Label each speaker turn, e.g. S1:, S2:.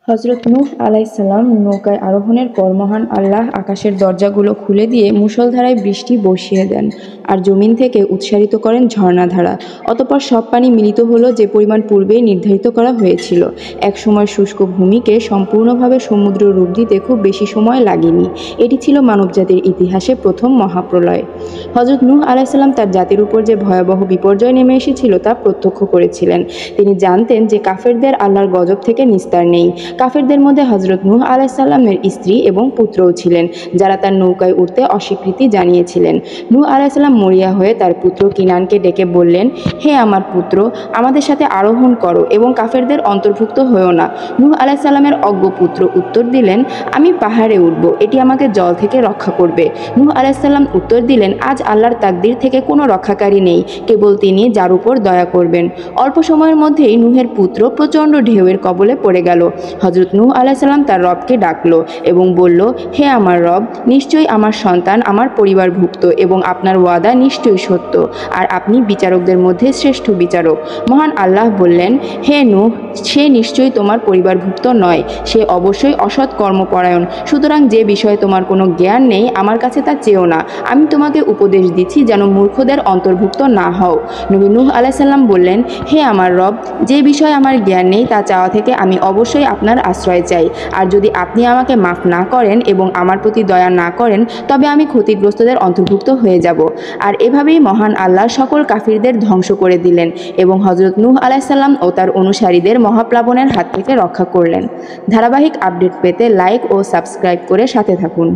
S1: হযরত নূহ আলাইহিস সালাম নৌকায় আরোহণের পর মহান আল্লাহ আকাশের দরজাগুলো খুলে দিয়ে মুষলধারায় বৃষ্টি বর্ষিয়ে দেন আর জমিন থেকে উৎসারিত করেন ঝর্ণাধারা। অতঃপর সব পানি মিলিত হলো যে পরিমাণ পূর্বেই নির্ধারিত করা হয়েছিল। একসময় শুষ্ক ভূমিকে সম্পূর্ণভাবে সমুদ্র রূপ দিতে খুব বেশি সময় লাগেনি। এটি ছিল মানবজাতির ইতিহাসে প্রথম মহাপ্রলয়। হযরত নূহ আলাইহিস সালাম তার জাতির উপর যে ভয়াবহ বিপর্যয় নেমে এসেছিল তা প্রত্যক্ষ করেছিলেন। তিনি জানতেন যে কাফেরদের আল্লাহর গজব থেকে নিস্তার নেই। কাফেরদের মধ্যে হযরত নূহ আলাইহিস সালামের স্ত্রী এবং পুত্রও ছিলেন, যারা তার নৌকায় উঠতে অস্বীকৃতি জানিয়েছিলেন। নূহ আলাইহিস সালাম মরিয়া হয়ে তার পুত্র কিনানকে ডেকে বললেন, হে আমার পুত্র, আমাদের সাথে আরোহণ করো এবং কাফেরদের অন্তর্ভুক্ত হয়েও না। নূহ আলাইহিস সালামের অজ্ঞ পুত্র উত্তর দিলেন, আমি পাহাড়ে উঠব, এটি আমাকে জল থেকে রক্ষা করবে। নূহ আলাইহিস সালাম উত্তর দিলেন, আজ আল্লাহর তাকদীর থেকে কোনো রক্ষাকারী নেই, কেবল তিনি যার উপর দয়া করবেন। অল্প সময়ের মধ্যেই নূহের পুত্র প্রচণ্ড ঢেউয়ের কবলে পড়ে গেল। হযরত নূহ আলাইহিস সালাম তার রবকে ডাকলো এবং বলল, হে আমার রব, নিশ্চয়ই আমার সন্তান আমার পরিবারভুক্ত এবং আপনার ওয়াদা নিশ্চয়ই সত্য, আর আপনি বিচারকদের মধ্যে শ্রেষ্ঠ বিচারক। মহান আল্লাহ বললেন, হে নূহ, সে নিশ্চয়ই তোমার পরিবারভুক্ত নয়, সে অবশ্যই অসৎ কর্মপরায়ণ। সুতরাং যে বিষয়ে তোমার কোনো জ্ঞান নেই আমার কাছে তা চেও না। আমি তোমাকে উপদেশ দিচ্ছি যেন মূর্খদের অন্তর্ভুক্ত না হও। নবী নূহ আলাইহিস সালাম বললেন, হে আমার রব, যে বিষয়ে আমার জ্ঞান নেই তা চাওয়া থেকে আমি অবশ্যই আপনার আশ্রয় চাই। আর যদি আপনি আমাকে মাফ না করেন এবং আমার প্রতি দয়া না করেন তবে আমি ক্ষতিগ্রস্তদের অন্তর্ভুক্ত হয়ে যাব। আর এভাবেই মহান আল্লাহ সকল কাফিরদের ধ্বংস করে দিলেন এবং হযরত নূহ আলাইহিস সালাম ও তার অনুসারীদের মহাপ্লাবনের হাত থেকে রক্ষা করলেন। ধারাবাহিক আপডেট পেতে লাইক ও সাবস্ক্রাইব করে সাথে থাকুন।